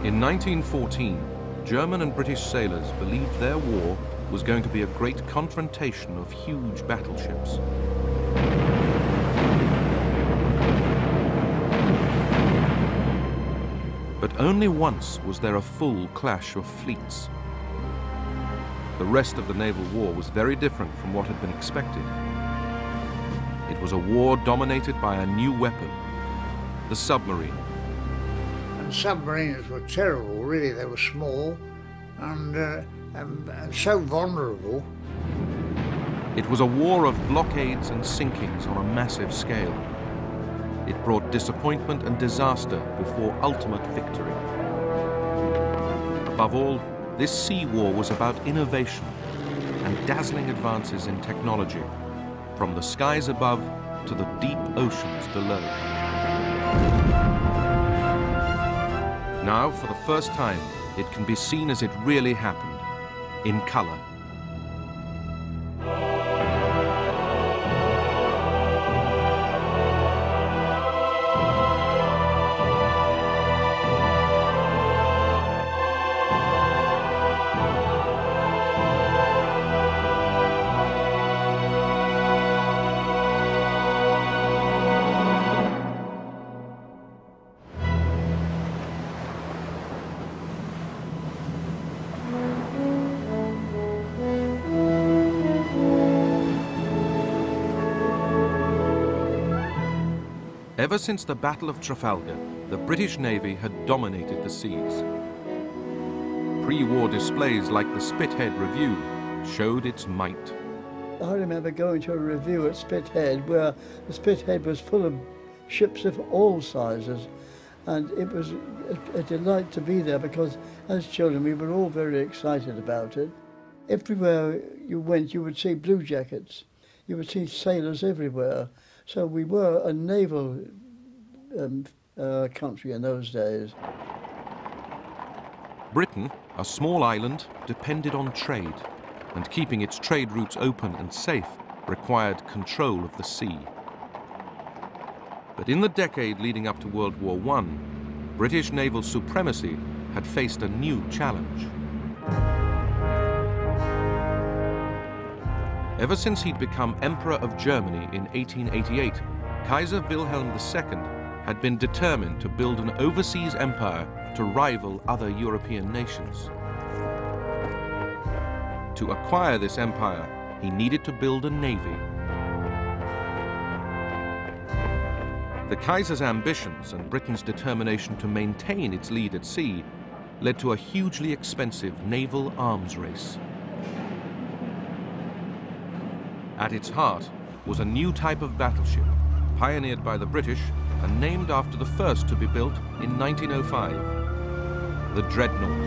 In 1914, German and British sailors believed their war was going to be a great confrontation of huge battleships. But only once was there a full clash of fleets. The rest of the naval war was very different from what had been expected. It was a war dominated by a new weapon, the submarine. And submarines were terrible, really. They were small and so vulnerable. It was a war of blockades and sinkings on a massive scale. It brought disappointment and disaster before ultimate victory. Above all, this sea war was about innovation and dazzling advances in technology, from the skies above to the deep oceans below. Now, for the first time, it can be seen as it really happened, in color. Ever since the Battle of Trafalgar, the British Navy had dominated the seas. Pre-war displays like the Spithead Review showed its might. I remember going to a review at Spithead where the Spithead was full of ships of all sizes, and it was a delight to be there because as children we were all very excited about it. Everywhere you went you would see blue jackets, you would see sailors everywhere. So we were a naval country in those days. Britain, a small island, depended on trade, and keeping its trade routes open and safe required control of the sea. But in the decade leading up to World War I, British naval supremacy had faced a new challenge. Ever since he'd become Emperor of Germany in 1888, Kaiser Wilhelm II had been determined to build an overseas empire to rival other European nations. To acquire this empire, he needed to build a navy. The Kaiser's ambitions and Britain's determination to maintain its lead at sea led to a hugely expensive naval arms race. At its heart was a new type of battleship, pioneered by the British and named after the first to be built in 1905, the Dreadnought.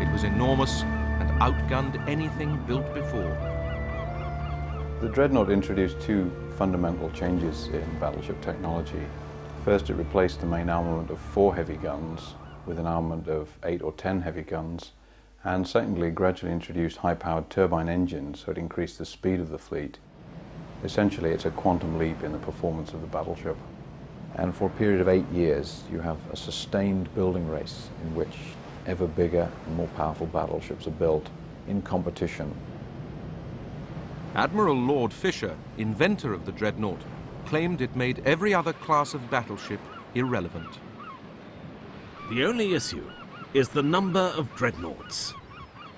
It was enormous and outgunned anything built before. The Dreadnought introduced two fundamental changes in battleship technology. First, it replaced the main armament of 4 heavy guns with an armament of 8 or 10 heavy guns. And secondly, gradually introduced high-powered turbine engines, so it increased the speed of the fleet. Essentially, it's a quantum leap in the performance of the battleship. And for a period of 8 years, you have a sustained building race in which ever bigger and more powerful battleships are built in competition. Admiral Lord Fisher, inventor of the Dreadnought, claimed it made every other class of battleship irrelevant. The only issue is the number of dreadnoughts.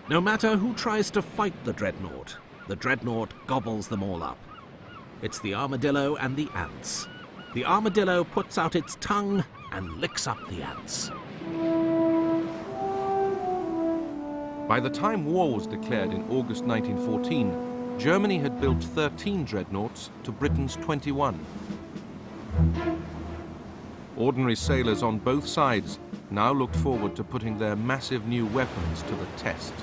No matter who tries to fight the Dreadnought gobbles them all up. It's the armadillo and the ants. The armadillo puts out its tongue and licks up the ants. By the time war was declared in August 1914, Germany had built 13 dreadnoughts to Britain's 21. Ordinary sailors on both sides now looked forward to putting their massive new weapons to the test.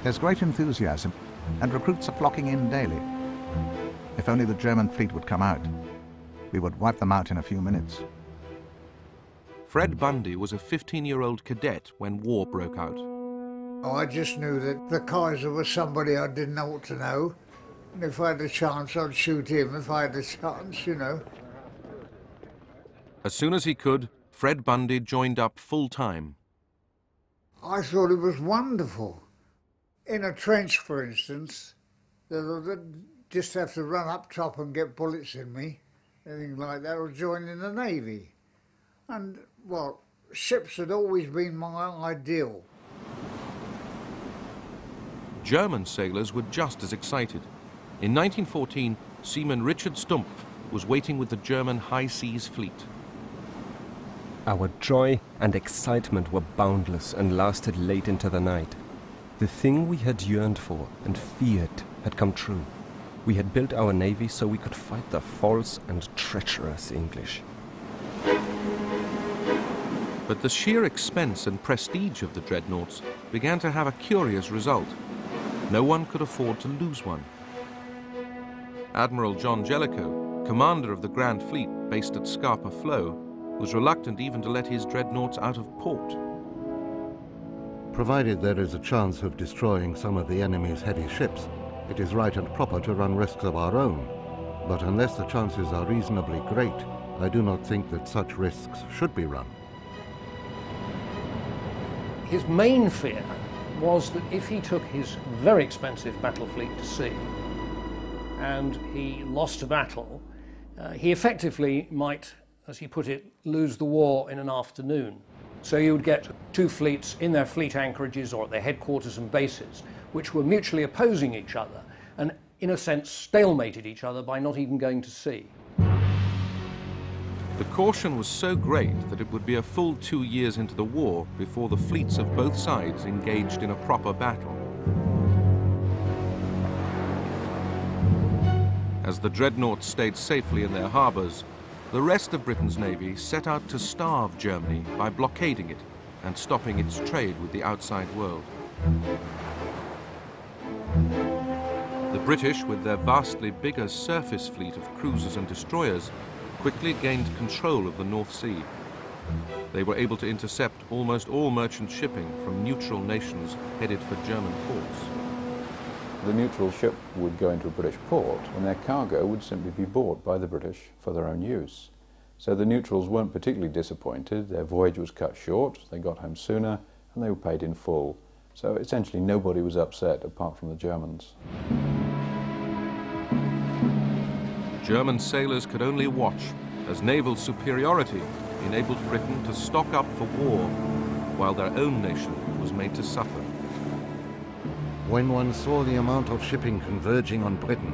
There's great enthusiasm, and recruits are flocking in daily. If only the German fleet would come out, we would wipe them out in a few minutes. Fred Bundy was a 15-year-old cadet when war broke out. Oh, I just knew that the Kaiser was somebody I didn't ought to know. And if I had a chance, I'd shoot him if I had a chance, you know. As soon as he could, Fred Bundy joined up full-time. I thought it was wonderful. In a trench, for instance, they'd just have to run up top and get bullets in me, anything like that, or join in the Navy. And, well, ships had always been my ideal. German sailors were just as excited. In 1914, seaman Richard Stumpf was waiting with the German High Seas Fleet. Our joy and excitement were boundless and lasted late into the night. The thing we had yearned for and feared had come true. We had built our navy so we could fight the false and treacherous English. But the sheer expense and prestige of the dreadnoughts began to have a curious result. No one could afford to lose one. Admiral John Jellicoe, commander of the Grand Fleet based at Scapa Flow, was reluctant even to let his dreadnoughts out of port. Provided there is a chance of destroying some of the enemy's heavy ships, it is right and proper to run risks of our own. But unless the chances are reasonably great, I do not think that such risks should be run. His main fear was that if he took his very expensive battle fleet to sea and he lost a battle, he effectively might, as he put it, lose the war in an afternoon. So you would get two fleets in their fleet anchorages or at their headquarters and bases, which were mutually opposing each other and, in a sense, stalemated each other by not even going to sea. The caution was so great that it would be a full 2 years into the war before the fleets of both sides engaged in a proper battle. As the dreadnoughts stayed safely in their harbours, the rest of Britain's navy set out to starve Germany by blockading it and stopping its trade with the outside world. The British, with their vastly bigger surface fleet of cruisers and destroyers, quickly gained control of the North Sea. They were able to intercept almost all merchant shipping from neutral nations headed for German ports. The neutral ship would go into a British port and their cargo would simply be bought by the British for their own use. So the neutrals weren't particularly disappointed. Their voyage was cut short, they got home sooner, and they were paid in full. So essentially nobody was upset apart from the Germans. German sailors could only watch as naval superiority enabled Britain to stock up for war, while their own nation was made to suffer. When one saw the amount of shipping converging on Britain,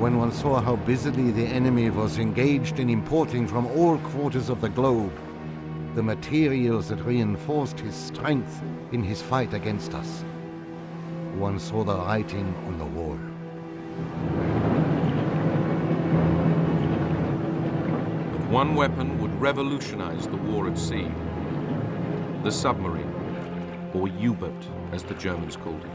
when one saw how busily the enemy was engaged in importing from all quarters of the globe the materials that reinforced his strength in his fight against us, one saw the writing on the wall. But one weapon would revolutionize the war at sea: the submarine, or U-boat, as the Germans called it.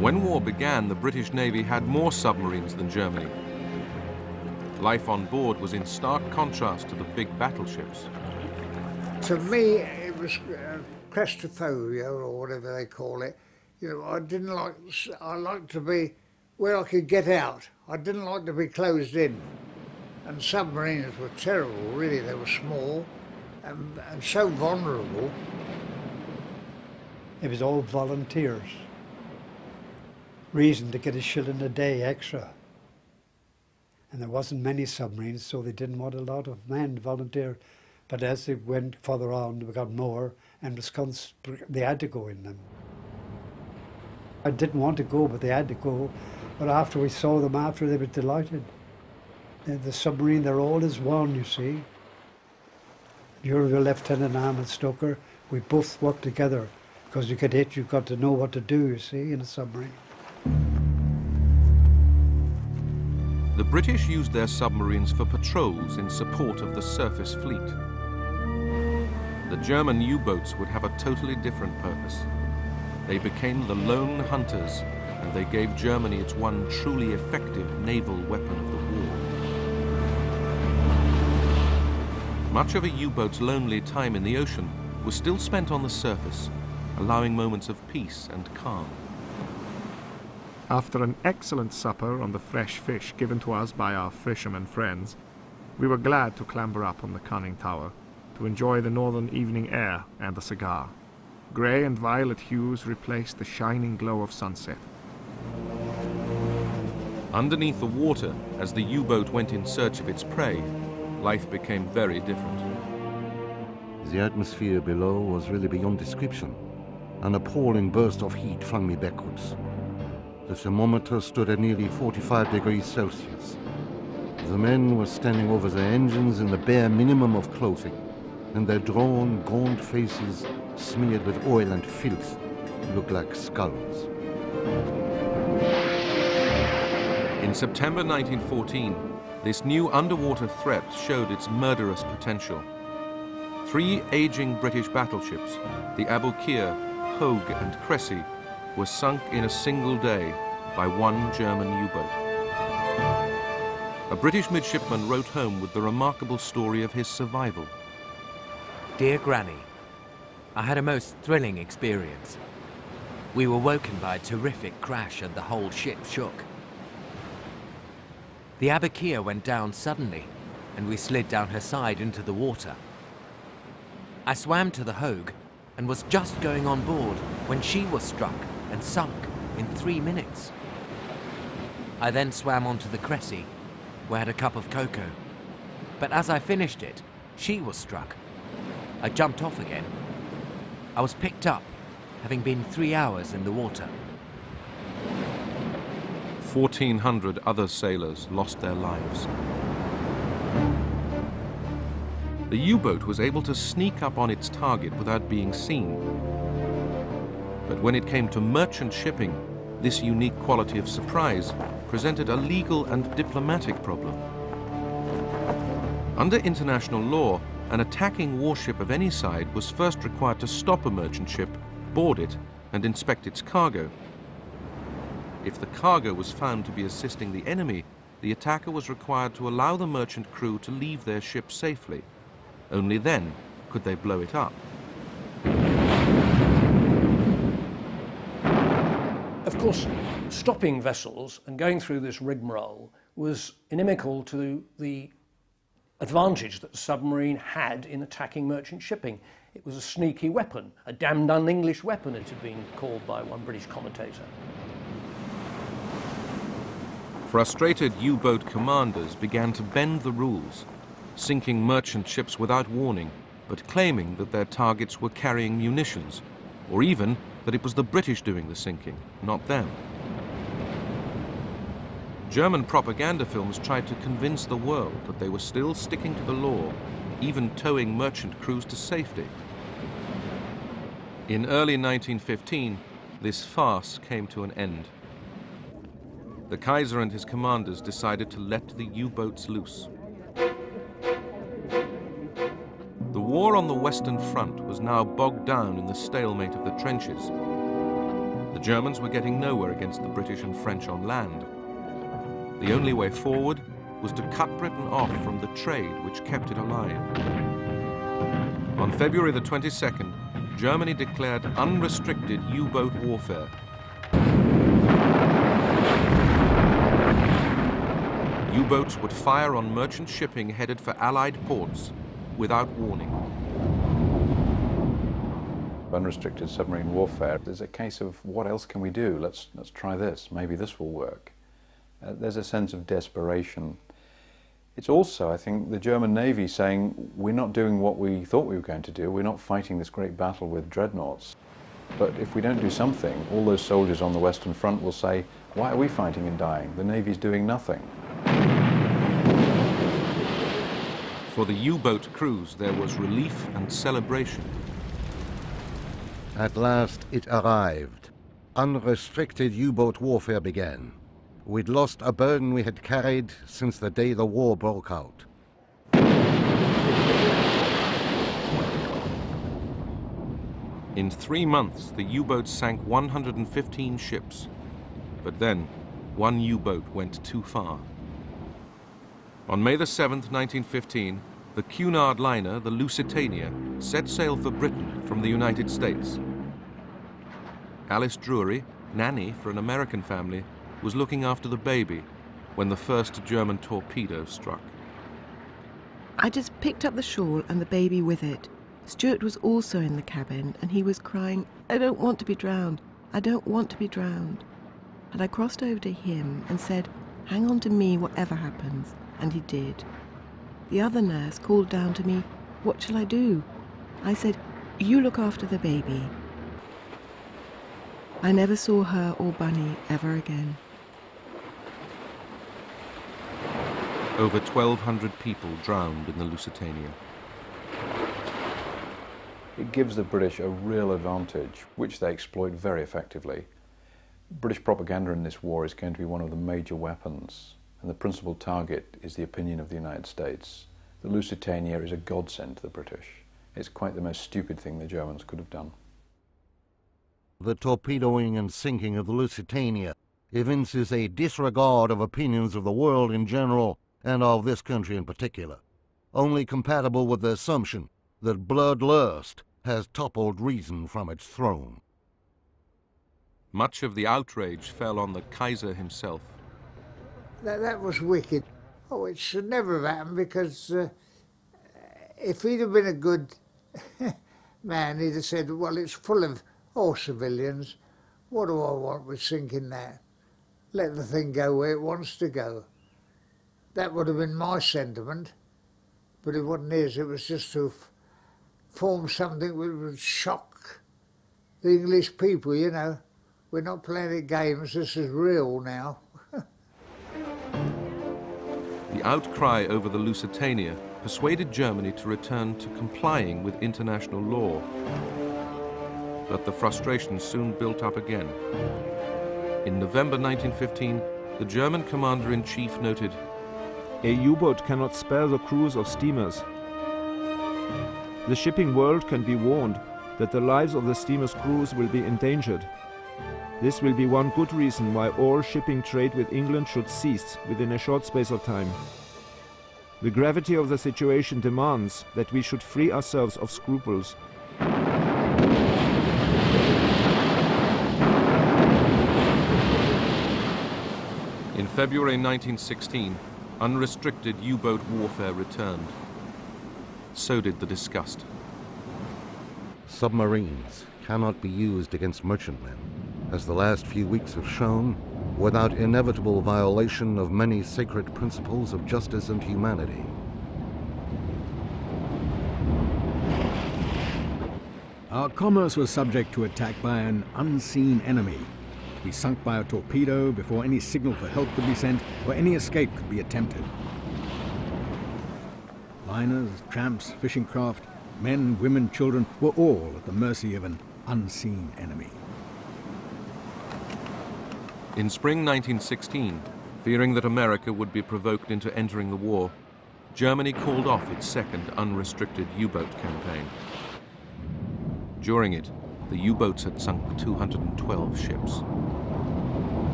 When war began, the British Navy had more submarines than Germany. Life on board was in stark contrast to the big battleships. To me, it was claustrophobia, or whatever they call it. You know, I liked to be where I could get out. I didn't like to be closed in. And submarines were terrible, really. They were small and so vulnerable. It was all volunteers. Reason to get a shilling a day extra. And there wasn't many submarines, so they didn't want a lot of men to volunteer. But as they went further on, we got more, and they had to go in them. I didn't want to go, but they had to go. But after we saw them after, they were delighted. The submarine, they're all as one, you see. You're the Lieutenant Ahmed Stoker. We both work together, because you get hit, you've got to know what to do, you see, in a submarine. The British used their submarines for patrols in support of the surface fleet. The German U-boats would have a totally different purpose. They became the lone hunters, and they gave Germany its one truly effective naval weapon of the war. Much of a U-boat's lonely time in the ocean was still spent on the surface, allowing moments of peace and calm. After an excellent supper on the fresh fish given to us by our fishermen friends, We were glad to clamber up on the conning tower to enjoy the northern evening air and a cigar. Grey and violet hues replaced the shining glow of sunset. Underneath the water, as the U-boat went in search of its prey, life became very different. The atmosphere below was really beyond description. An appalling burst of heat flung me backwards. The thermometer stood at nearly 45 degrees Celsius. The men were standing over their engines in the bare minimum of clothing, and their drawn, gaunt faces, smeared with oil and filth, looked like skulls. In September 1914, this new underwater threat showed its murderous potential. 3 aging British battleships, the Aboukir, Hogue and Cressy, were sunk in a single day by one German U-boat. A British midshipman wrote home with the remarkable story of his survival. Dear Granny, I had a most thrilling experience. We were woken by a terrific crash and the whole ship shook. The Aboukir went down suddenly, and we slid down her side into the water. I swam to the Hogue and was just going on board when she was struck and sunk in 3 minutes. I then swam onto the Cressy, where I had a cup of cocoa. But as I finished it, she was struck. I jumped off again. I was picked up, having been 3 hours in the water. 1,400 other sailors lost their lives. The U-boat was able to sneak up on its target without being seen. But when it came to merchant shipping, this unique quality of surprise presented a legal and diplomatic problem. Under international law, an attacking warship of any side was first required to stop a merchant ship, board it, and inspect its cargo. If the cargo was found to be assisting the enemy, the attacker was required to allow the merchant crew to leave their ship safely. Only then could they blow it up. Of course, stopping vessels and going through this rigmarole was inimical to the advantage that the submarine had in attacking merchant shipping. It was a sneaky weapon, a damned un-English weapon, it had been called by one British commentator. Frustrated U-boat commanders began to bend the rules, sinking merchant ships without warning, but claiming that their targets were carrying munitions, or even that it was the British doing the sinking, not them. German propaganda films tried to convince the world that they were still sticking to the law, even towing merchant crews to safety. In early 1915, this farce came to an end. The Kaiser and his commanders decided to let the U-boats loose. The war on the Western Front was now bogged down in the stalemate of the trenches. The Germans were getting nowhere against the British and French on land. The only way forward was to cut Britain off from the trade which kept it alive. On February the 22nd, Germany declared unrestricted U-boat warfare. U-boats would fire on merchant shipping headed for Allied ports without warning. Unrestricted submarine warfare is a case of what else can we do? Let's try this. Maybe this will work. There's a sense of desperation. It's also, I think, the German Navy saying, we're not doing what we thought we were going to do. We're not fighting this great battle with dreadnoughts. But if we don't do something, all those soldiers on the Western Front will say, why are we fighting and dying? The Navy's doing nothing. For the U-boat crews, there was relief and celebration. At last it arrived. Unrestricted U-boat warfare began. We'd lost a burden we had carried since the day the war broke out. In 3 months, the U-boats sank 115 ships. But then, one U-boat went too far. On May the 7th, 1915, the Cunard liner, the Lusitania, set sail for Britain from the United States. Alice Drury, nanny for an American family, was looking after the baby when the first German torpedo struck. I just picked up the shawl and the baby with it. Stuart was also in the cabin, and he was crying, "I don't want to be drowned. I don't want to be drowned." And I crossed over to him and said, "Hang on to me whatever happens," and he did. The other nurse called down to me, "What shall I do?" I said, "You look after the baby." I never saw her or Bunny ever again. Over 1,200 people drowned in the Lusitania. It gives the British a real advantage, which they exploit very effectively. British propaganda in this war is going to be one of the major weapons, and the principal target is the opinion of the United States. The Lusitania is a godsend to the British. It's quite the most stupid thing the Germans could have done. The torpedoing and sinking of the Lusitania evinces a disregard of opinions of the world in general and of this country in particular, only compatible with the assumption that bloodlust has toppled reason from its throne. Much of the outrage fell on the Kaiser himself. That was wicked. Oh, it should never have happened, because if he'd have been a good man, he'd have said, well, it's full of all civilians. What do I want with sinking that? Let the thing go where it wants to go. That would have been my sentiment, but it wasn't his. It was just to form something that would shock the English people, you know. We're not playing at games, this is real now. The outcry over the Lusitania persuaded Germany to return to complying with international law. But the frustration soon built up again. In November 1915, the German commander-in-chief noted, "A U-boat cannot spare the crews of steamers. The shipping world can be warned that the lives of the steamer's crews will be endangered. This will be one good reason why all shipping trade with England should cease within a short space of time. The gravity of the situation demands that we should free ourselves of scruples." In February 1916, unrestricted U-boat warfare returned. So did the disgust. Submarines cannot be used against merchantmen, as the last few weeks have shown, without inevitable violation of many sacred principles of justice and humanity. Our commerce was subject to attack by an unseen enemy, to be sunk by a torpedo before any signal for help could be sent or any escape could be attempted. Liners, tramps, fishing craft, men, women, children were all at the mercy of an unseen enemy. In spring 1916, fearing that America would be provoked into entering the war, Germany called off its second unrestricted U-boat campaign. During it, the U-boats had sunk 212 ships.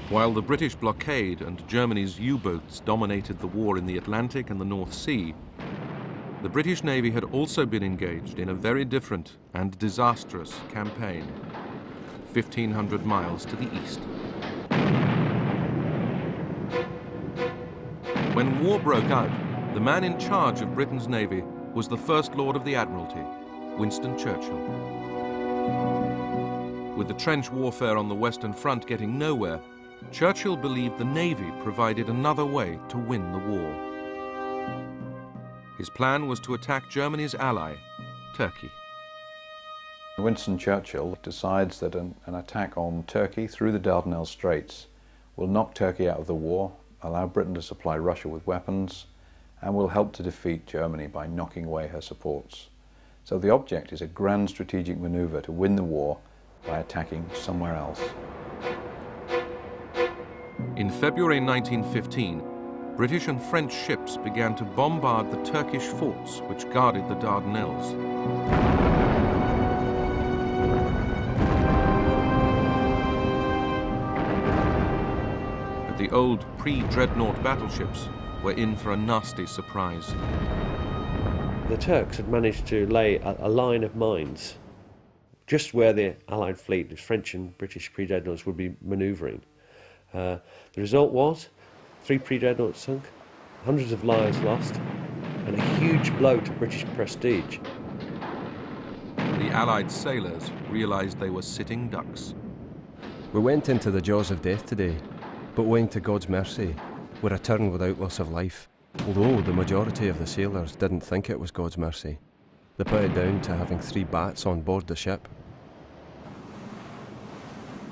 While the British blockade and Germany's U-boats dominated the war in the Atlantic and the North Sea, the British Navy had also been engaged in a very different and disastrous campaign, 1,500 miles to the east. When war broke out, the man in charge of Britain's Navy was the First Lord of the Admiralty, Winston Churchill. With the trench warfare on the Western Front getting nowhere, Churchill believed the Navy provided another way to win the war. His plan was to attack Germany's ally, Turkey. Winston Churchill decides that an attack on Turkey through the Dardanelles Straits will knock Turkey out of the war, allow Britain to supply Russia with weapons, and will help to defeat Germany by knocking away her supports. So the object is a grand strategic maneuver to win the war by attacking somewhere else. In February 1915, British and French ships began to bombard the Turkish forts which guarded the Dardanelles. But the old pre-dreadnought battleships were in for a nasty surprise. The Turks had managed to lay a line of mines just where the Allied fleet, the French and British pre-dreadnoughts, would be manoeuvring. The result was 3 pre-dreadnoughts sunk, hundreds of lives lost, and a huge blow to British prestige. The Allied sailors realized they were sitting ducks. We went into the jaws of death today, but owing to God's mercy, we returned without loss of life, although the majority of the sailors didn't think it was God's mercy. They put it down to having 3 bats on board the ship.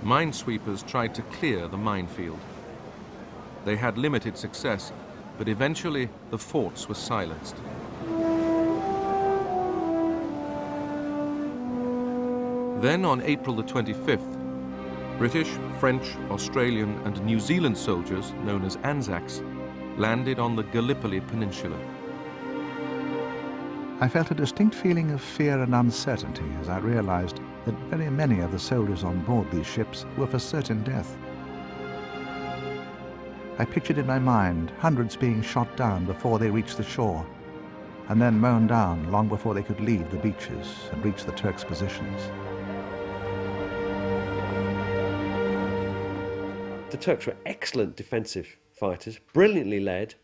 Minesweepers tried to clear the minefield. They had limited success, but eventually the forts were silenced. Then on April the 25th, British, French, Australian and New Zealand soldiers, known as Anzacs, landed on the Gallipoli Peninsula. I felt a distinct feeling of fear and uncertainty as I realized that very many of the soldiers on board these ships were for certain death. I pictured in my mind hundreds being shot down before they reached the shore, and then mown down long before they could leave the beaches and reach the Turks' positions. The Turks were excellent defensive fighters, brilliantly led.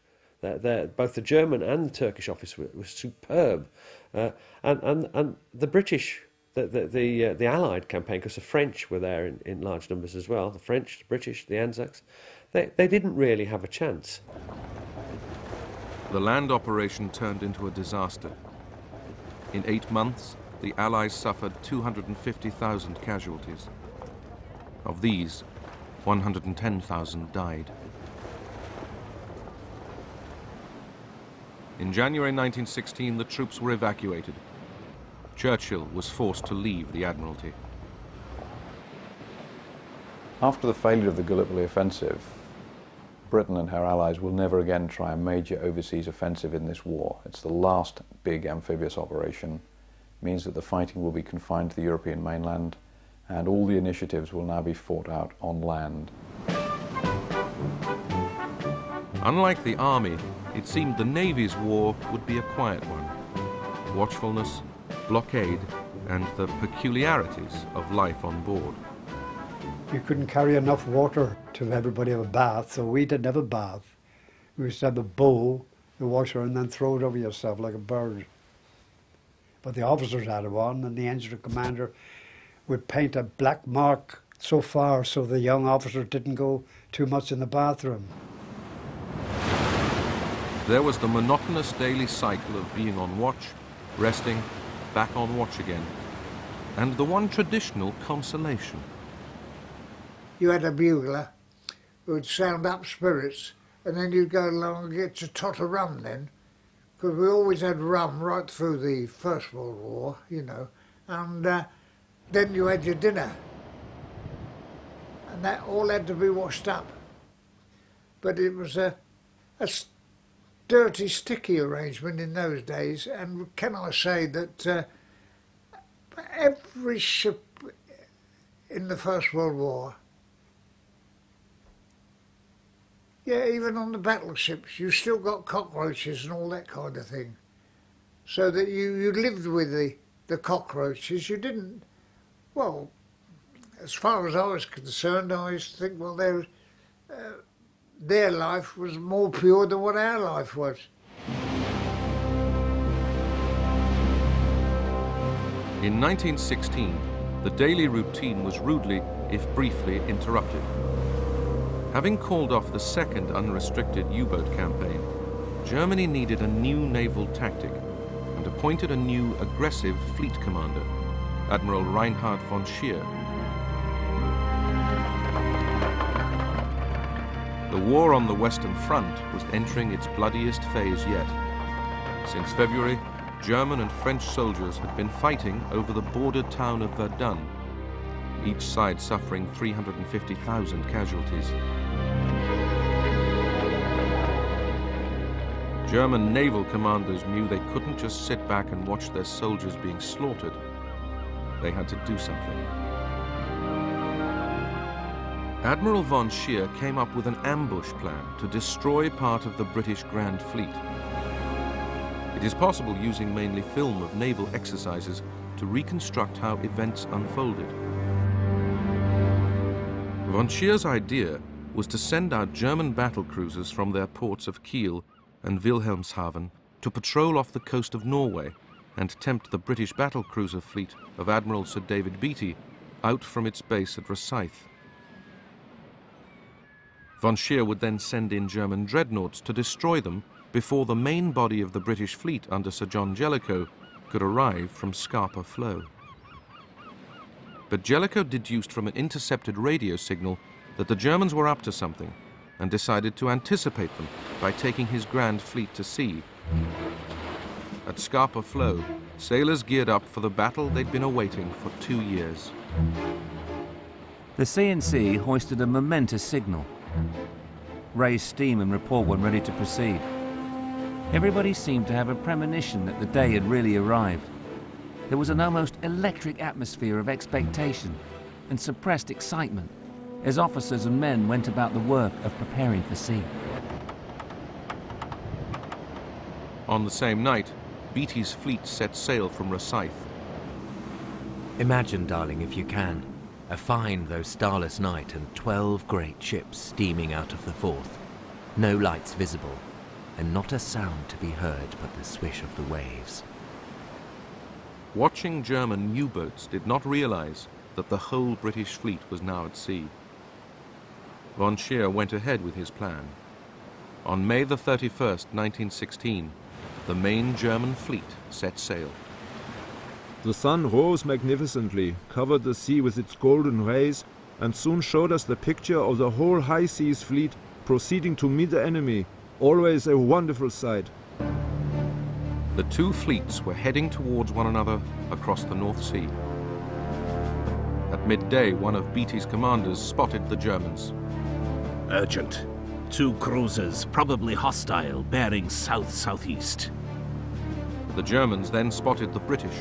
Both the German and the Turkish officer were superb, and the British, the Allied campaign, because the French were there in large numbers as well. The French, the British, the Anzacs, they didn't really have a chance. The land operation turned into a disaster. In 8 months, the Allies suffered 250,000 casualties. Of these, 110,000 died. In January 1916, the troops were evacuated. Churchill was forced to leave the Admiralty. After the failure of the Gallipoli offensive, Britain and her allies will never again try a major overseas offensive in this war. It's the last big amphibious operation. It means that the fighting will be confined to the European mainland, and all the initiatives will now be fought out on land. Unlike the Army, it seemed the Navy's war would be a quiet one. Watchfulness, blockade, and the peculiarities of life on board. You couldn't carry enough water to everybody have a bath, so we didn't have a bath. We used to have a bowl, the water, and then throw it over yourself like a bird. But the officers had one, and the engineer commander would paint a black mark so far so the young officer didn't go too much in the bathroom. There was the monotonous daily cycle of being on watch, resting, back on watch again, and the one traditional consolation. You had a bugler who would sound up spirits, and then you'd go along and get your tot of rum then, because we always had rum right through the First World War, you know, and then you had your dinner, and that all had to be washed up. But it was a dirty, sticky arrangement in those days, and can I say that every ship in the First World War, yeah, even on the battleships, you still got cockroaches and all that kind of thing. So that you lived with the cockroaches. You didn't, well, as far as I was concerned, I used to think, well, their life was more pure than what our life was. In 1916, the daily routine was rudely, if briefly, interrupted. Having called off the second unrestricted U-boat campaign, Germany needed a new naval tactic and appointed a new aggressive fleet commander, Admiral Reinhard von Scheer. The war on the Western Front was entering its bloodiest phase yet. Since February, German and French soldiers had been fighting over the border town of Verdun, each side suffering 350,000 casualties. German naval commanders knew they couldn't just sit back and watch their soldiers being slaughtered. They had to do something. Admiral von Scheer came up with an ambush plan to destroy part of the British Grand Fleet. It is possible, using mainly film of naval exercises, to reconstruct how events unfolded. Von Scheer's idea was to send out German battle cruisers from their ports of Kiel and Wilhelmshaven to patrol off the coast of Norway and tempt the British battle cruiser fleet of Admiral Sir David Beatty out from its base at Rosyth. Von Scheer would then send in German dreadnoughts to destroy them before the main body of the British fleet under Sir John Jellicoe could arrive from Scapa Flow. But Jellicoe deduced from an intercepted radio signal that the Germans were up to something and decided to anticipate them by taking his grand fleet to sea. At Scapa Flow, sailors geared up for the battle they'd been awaiting for 2 years. The C&C hoisted a momentous signal, raised steam and report when ready to proceed. Everybody seemed to have a premonition that the day had really arrived. There was an almost electric atmosphere of expectation and suppressed excitement as officers and men went about the work of preparing for sea. On the same night, Beatty's fleet set sail from Rosyth. Imagine, darling, if you can, a fine though starless night and 12 great ships steaming out of the Forth. No lights visible, and not a sound to be heard but the swish of the waves. Watching German U-boats did not realize that the whole British fleet was now at sea. Von Scheer went ahead with his plan. On May the 31st, 1916, the main German fleet set sail. The sun rose magnificently, covered the sea with its golden rays, and soon showed us the picture of the whole high seas fleet proceeding to meet the enemy, always a wonderful sight. The two fleets were heading towards one another across the North Sea. At midday, one of Beatty's commanders spotted the Germans. Urgent. 2 cruisers, probably hostile, bearing south-southeast. The Germans then spotted the British.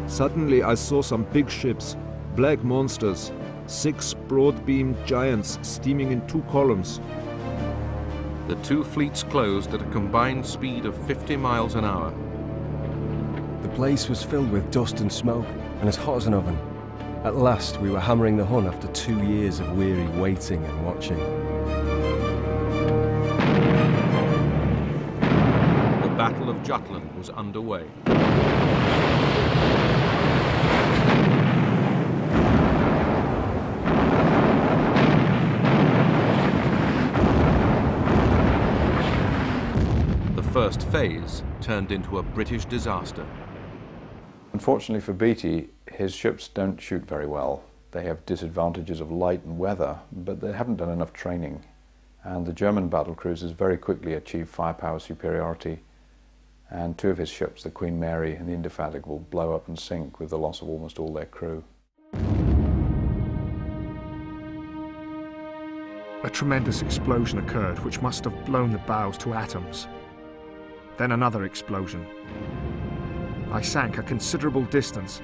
Suddenly I saw some big ships, black monsters, 6 broad-beamed giants steaming in 2 columns. The two fleets closed at a combined speed of 50 miles an hour. The place was filled with dust and smoke, and as hot as an oven. At last we were hammering the Hun after 2 years of weary waiting and watching. The Battle of Jutland was underway. The first phase turned into a British disaster. Unfortunately for Beatty, his ships don't shoot very well. They have disadvantages of light and weather, but they haven't done enough training. And the German battle cruisers very quickly achieved firepower superiority, and 2 of his ships, the Queen Mary and the Indefatigable, blow up and sink with the loss of almost all their crew. A tremendous explosion occurred which must have blown the bows to atoms. Then another explosion. I sank a considerable distance,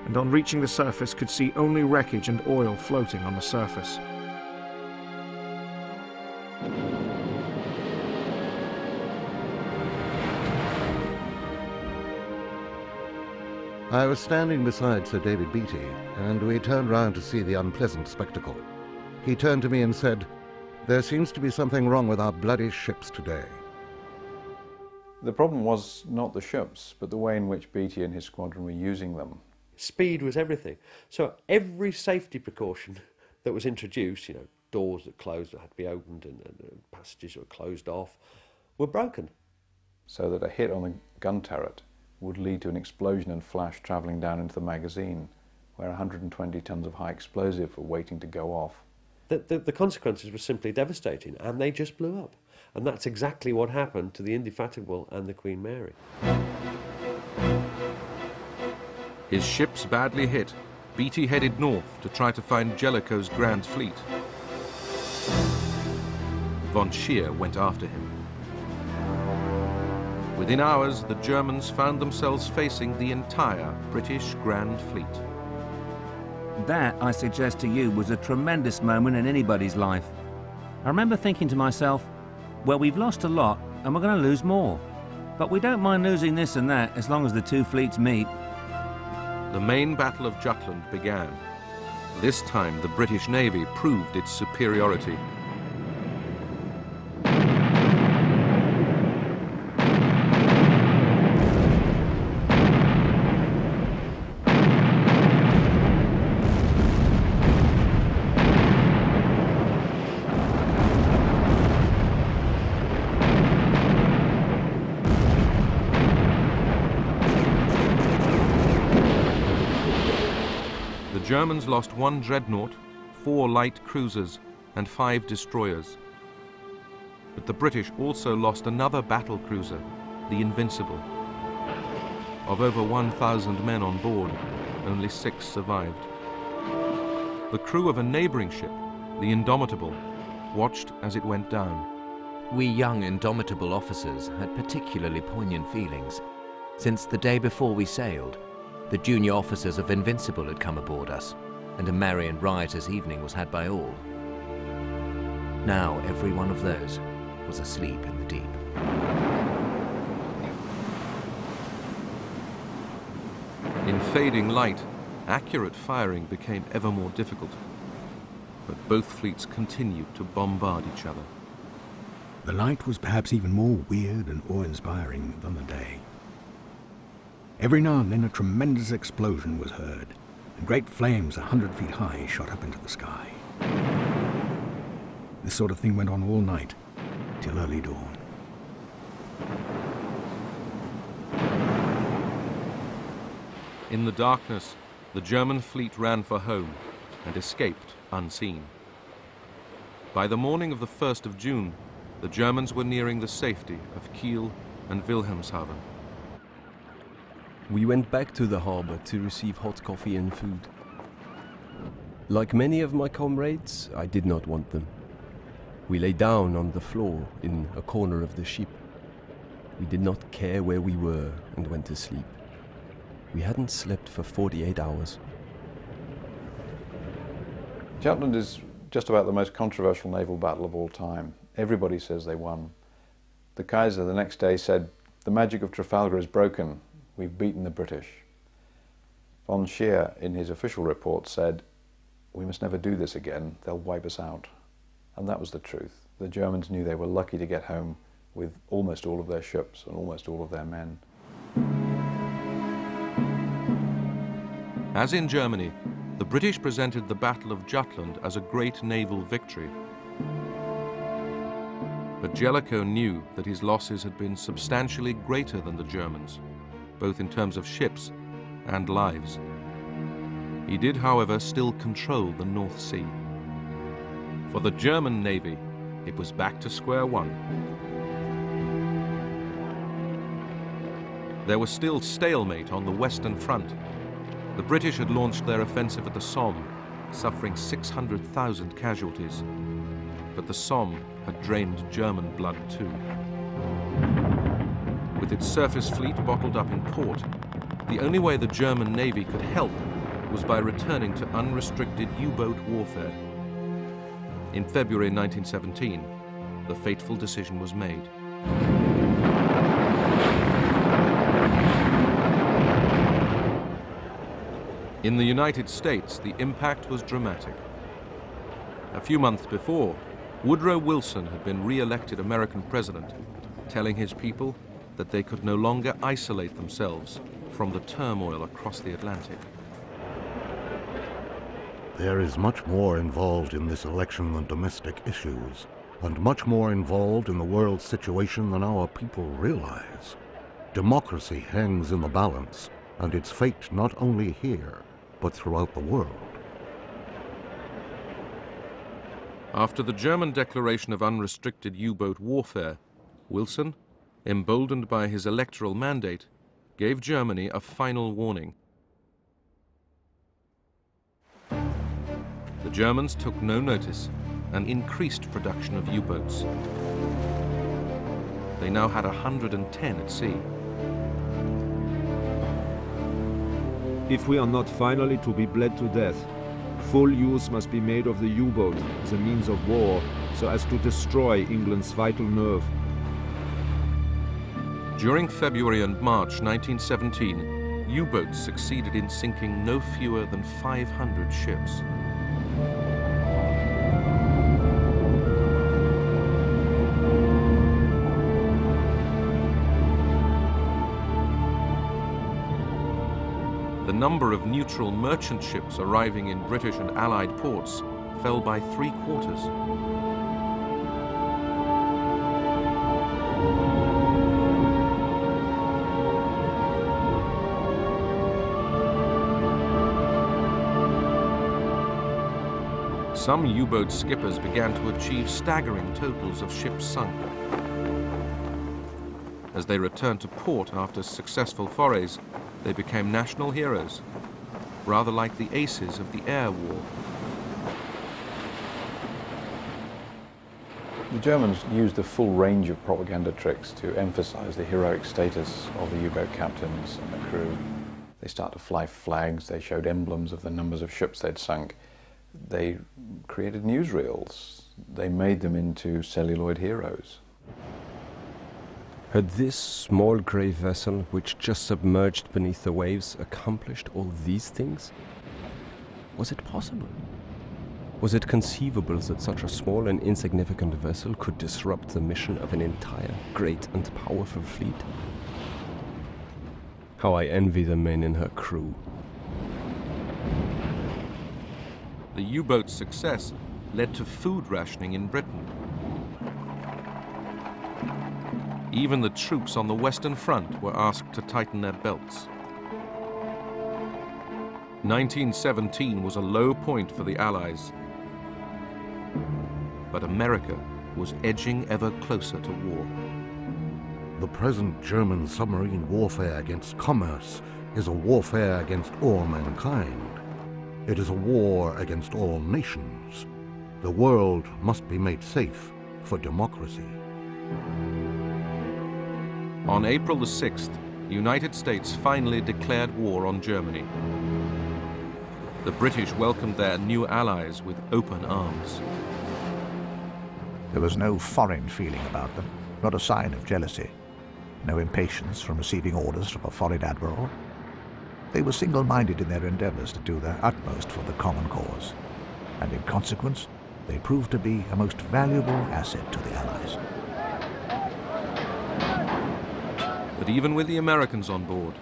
and on reaching the surface could see only wreckage and oil floating on the surface. I was standing beside Sir David Beatty, and we turned round to see the unpleasant spectacle. He turned to me and said, "There seems to be something wrong with our bloody ships today." The problem was not the ships, but the way in which Beatty and his squadron were using them. Speed was everything. So every safety precaution that was introduced, you know, doors that closed that had to be opened and passages that were closed off, were broken. So that a hit on the gun turret would lead to an explosion and flash travelling down into the magazine, where 120 tons of high explosive were waiting to go off. The consequences were simply devastating, and they just blew up. And that's exactly what happened to the Indefatigable and the Queen Mary. His ships badly hit, Beatty headed north to try to find Jellicoe's Grand Fleet. Von Scheer went after him. Within hours, the Germans found themselves facing the entire British Grand Fleet. That, I suggest to you, was a tremendous moment in anybody's life. I remember thinking to myself, well, we've lost a lot and we're going to lose more. But we don't mind losing this and that as long as the 2 fleets meet. The main Battle of Jutland began. This time, the British Navy proved its superiority. The Germans lost 1 dreadnought, 4 light cruisers, and 5 destroyers. But the British also lost another battle cruiser, the Invincible. Of over 1,000 men on board, only 6 survived. The crew of a neighboring ship, the Indomitable, watched as it went down. We young Indomitable officers had particularly poignant feelings. Since the day before we sailed, the junior officers of Invincible had come aboard us, and a merry and riotous evening was had by all. Now every one of those was asleep in the deep. In fading light, accurate firing became ever more difficult. But both fleets continued to bombard each other. The night was perhaps even more weird and awe-inspiring than the day. Every now and then a tremendous explosion was heard, and great flames 100 feet high shot up into the sky. This sort of thing went on all night, till early dawn. In the darkness, the German fleet ran for home and escaped unseen. By the morning of the 1st of June, the Germans were nearing the safety of Kiel and Wilhelmshaven. We went back to the harbor to receive hot coffee and food. Like many of my comrades, I did not want them. We lay down on the floor in a corner of the ship. We did not care where we were and went to sleep. We hadn't slept for 48 hours. Jutland is just about the most controversial naval battle of all time. Everybody says they won. The Kaiser the next day said, "The magic of Trafalgar is broken. We've beaten the British." Von Scheer, in his official report, said, "We must never do this again. They'll wipe us out." And that was the truth. The Germans knew they were lucky to get home with almost all of their ships and almost all of their men. As in Germany, the British presented the Battle of Jutland as a great naval victory. But Jellicoe knew that his losses had been substantially greater than the Germans, both in terms of ships and lives. He did, however, still control the North Sea. For the German Navy, it was back to square one. There was still stalemate on the Western Front. The British had launched their offensive at the Somme, suffering 600,000 casualties. But the Somme had drained German blood too. With its surface fleet bottled up in port, the only way the German Navy could help was by returning to unrestricted U-boat warfare. In February 1917, the fateful decision was made. In the United States, the impact was dramatic. A few months before, Woodrow Wilson had been re-elected American president, telling his people that they could no longer isolate themselves from the turmoil across the Atlantic. There is much more involved in this election than domestic issues, and much more involved in the world's situation than our people realize. Democracy hangs in the balance, and its fate not only here, but throughout the world. After the German declaration of unrestricted U-boat warfare, Wilson, emboldened by his electoral mandate, gave Germany a final warning. The Germans took no notice and increased production of U-boats. They now had 110 at sea. If we are not finally to be bled to death, full use must be made of the U-boat as a means of war, so as to destroy England's vital nerve. During February and March 1917, U-boats succeeded in sinking no fewer than 500 ships. the number of neutral merchant ships arriving in British and Allied ports fell by 3/4. Some U-boat skippers began to achieve staggering totals of ships sunk. As they returned to port after successful forays, they became national heroes, rather like the aces of the air war. The Germans used the full range of propaganda tricks to emphasize the heroic status of the U-boat captains and the crew. They started to fly flags, they showed emblems of the numbers of ships they'd sunk. They created newsreels. They made them into celluloid heroes. Had this small grey vessel, which just submerged beneath the waves, accomplished all these things? Was it possible? Was it conceivable that such a small and insignificant vessel could disrupt the mission of an entire great and powerful fleet? How I envy the men in her crew. The U-boat's success led to food rationing in Britain. Even the troops on the Western Front were asked to tighten their belts. 1917 was a low point for the Allies, but America was edging ever closer to war. The present German submarine warfare against commerce is a warfare against all mankind. It is a war against all nations. The world must be made safe for democracy. On April the 6th, the United States finally declared war on Germany. The British welcomed their new allies with open arms. There was no foreign feeling about them, not a sign of jealousy, no impatience from receiving orders from a foreign admiral. They were single-minded in their endeavours to do their utmost for the common cause, and in consequence, they proved to be a most valuable asset to the Allies. But even with the Americans on board,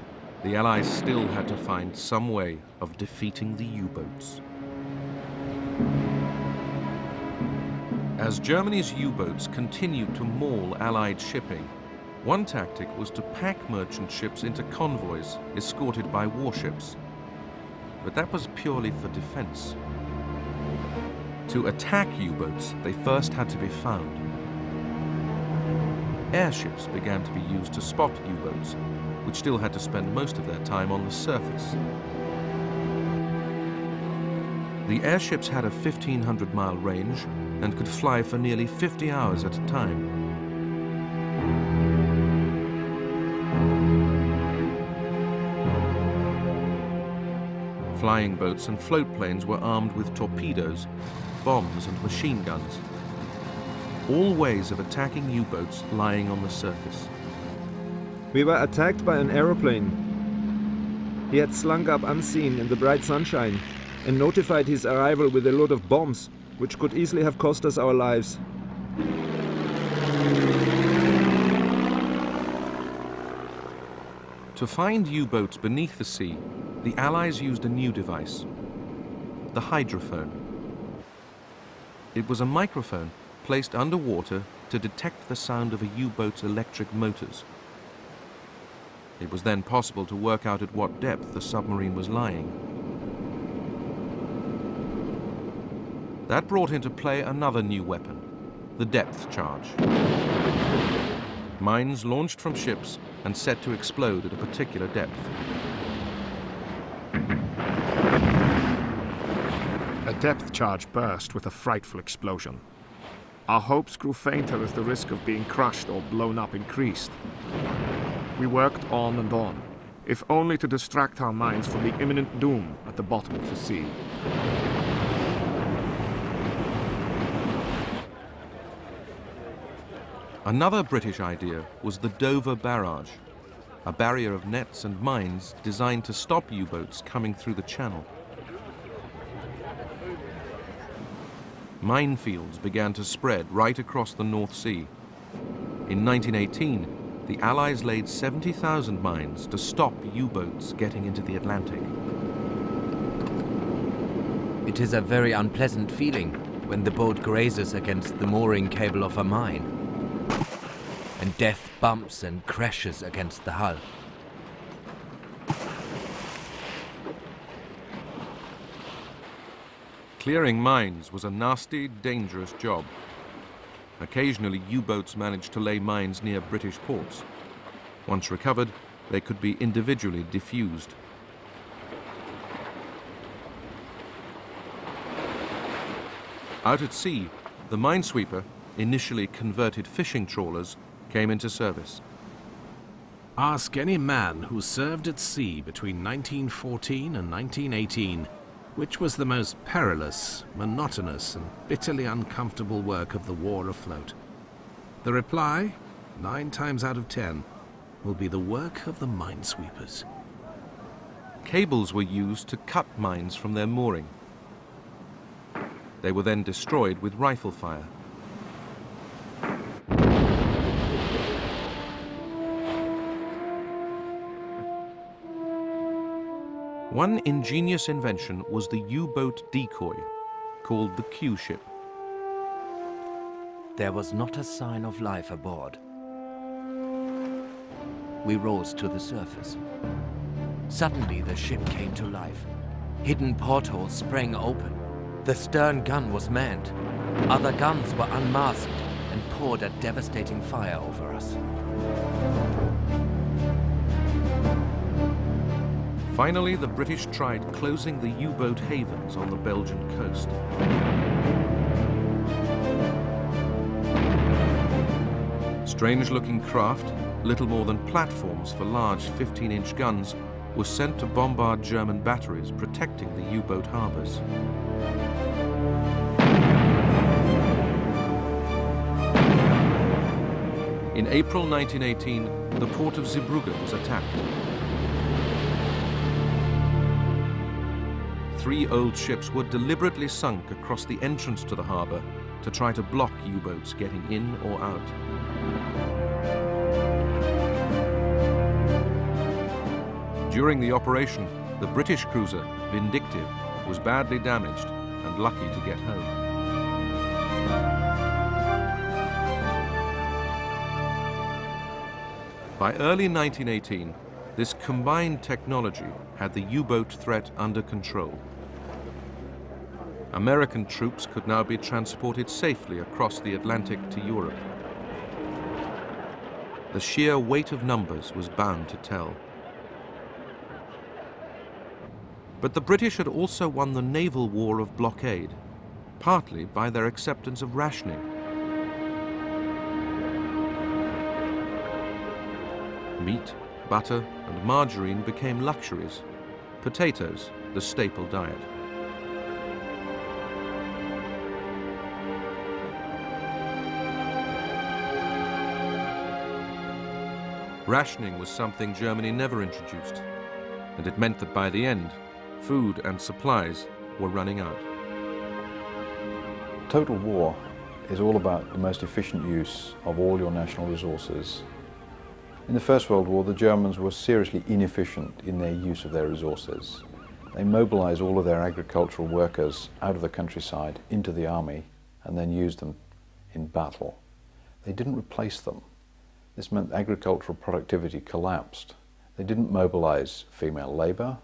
the Allies still had to find some way of defeating the U-boats. As Germany's U-boats continued to maul Allied shipping, one tactic was to pack merchant ships into convoys escorted by warships. But that was purely for defense. To attack U-boats, they first had to be found. Airships began to be used to spot U-boats, which still had to spend most of their time on the surface. The airships had a 1,500-mile range and could fly for nearly 50 hours at a time. Flying boats and float planes were armed with torpedoes, bombs and machine guns. All ways of attacking U-boats lying on the surface. We were attacked by an aeroplane. He had slunk up unseen in the bright sunshine and notified his arrival with a load of bombs, which could easily have cost us our lives. To find U-boats beneath the sea, the Allies used a new device, the hydrophone. It was a microphone placed underwater to detect the sound of a U-boat's electric motors. It was then possible to work out at what depth the submarine was lying. That brought into play another new weapon, the depth charge. Mines launched from ships and set to explode at a particular depth. A depth charge burst with a frightful explosion. Our hopes grew fainter as the risk of being crushed or blown up increased. We worked on and on, if only to distract our minds from the imminent doom at the bottom of the sea. Another British idea was the Dover Barrage, a barrier of nets and mines designed to stop U-boats coming through the channel. Minefields began to spread right across the North Sea. In 1918, the Allies laid 70,000 mines to stop U-boats getting into the Atlantic. It is a very unpleasant feeling when the boat grazes against the mooring cable of a mine, and death bumps and crashes against the hull. Clearing mines was a nasty, dangerous job. Occasionally, U-boats managed to lay mines near British ports. Once recovered, they could be individually defused. Out at sea, the minesweeper, initially converted fishing trawlers, came into service. Ask any man who served at sea between 1914 and 1918 which was the most perilous, monotonous, and bitterly uncomfortable work of the war afloat. The reply, 9 times out of 10, will be the work of the minesweepers. Cables were used to cut mines from their mooring. They were then destroyed with rifle fire. One ingenious invention was the U-boat decoy, called the Q-ship. There was not a sign of life aboard. We rose to the surface. Suddenly the ship came to life. Hidden portholes sprang open. The stern gun was manned. Other guns were unmasked and poured a devastating fire over us. Finally, the British tried closing the U-boat havens on the Belgian coast. Strange-looking craft, little more than platforms for large 15-inch guns, were sent to bombard German batteries protecting the U-boat harbors. In April 1918, the port of Zeebrugge was attacked. 3 old ships were deliberately sunk across the entrance to the harbor to try to block U-boats getting in or out. During the operation, the British cruiser, Vindictive, was badly damaged and lucky to get home. By early 1918, this combined technology had the U-boat threat under control. American troops could now be transported safely across the Atlantic to Europe. The sheer weight of numbers was bound to tell. But the British had also won the naval war of blockade, partly by their acceptance of rationing. Meat, butter, and margarine became luxuries. Potatoes, the staple diet. Rationing was something Germany never introduced, and it meant that by the end, food and supplies were running out. Total war is all about the most efficient use of all your national resources. In the First World War, the Germans were seriously inefficient in their use of their resources. They mobilized all of their agricultural workers out of the countryside into the army and then used them in battle. They didn't replace them. This meant agricultural productivity collapsed. They didn't mobilize female labor.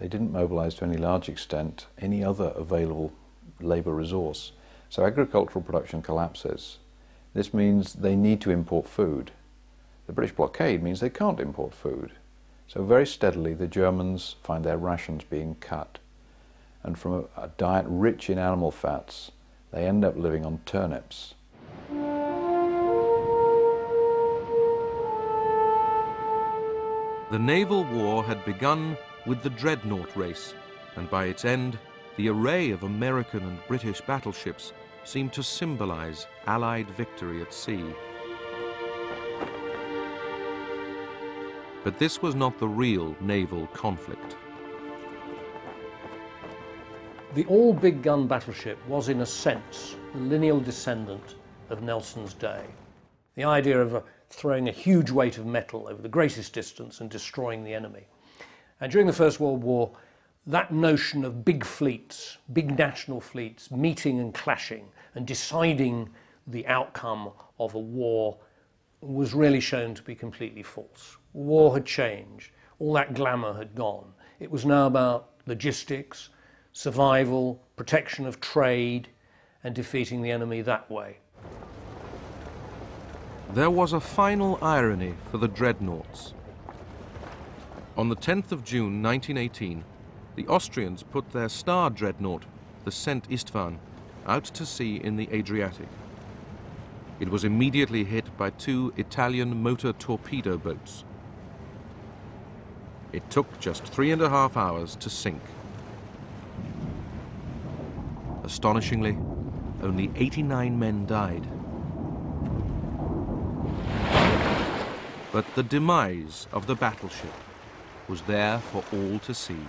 They didn't mobilize to any large extent any other available labor resource. So agricultural production collapses. This means they need to import food. The British blockade means they can't import food. So very steadily the Germans find their rations being cut. And from a diet rich in animal fats, they end up living on turnips. The naval war had begun with the dreadnought race, and by its end, the array of American and British battleships seemed to symbolize Allied victory at sea. But this was not the real naval conflict. The all-big gun battleship was, in a sense, the lineal descendant of Nelson's day. The idea of throwing a huge weight of metal over the greatest distance and destroying the enemy. And during the First World War, that notion of big fleets, big national fleets, meeting and clashing and deciding the outcome of a war was really shown to be completely false. War had changed. All that glamour had gone. It was now about logistics, survival, protection of trade, and defeating the enemy that way. There was a final irony for the dreadnoughts. On the 10th of June 1918, the Austrians put their star dreadnought, the St. Istvan, out to sea in the Adriatic. It was immediately hit by 2 Italian motor torpedo boats. It took just 3.5 hours to sink. Astonishingly, only 89 men died. But the demise of the battleship was there for all to see.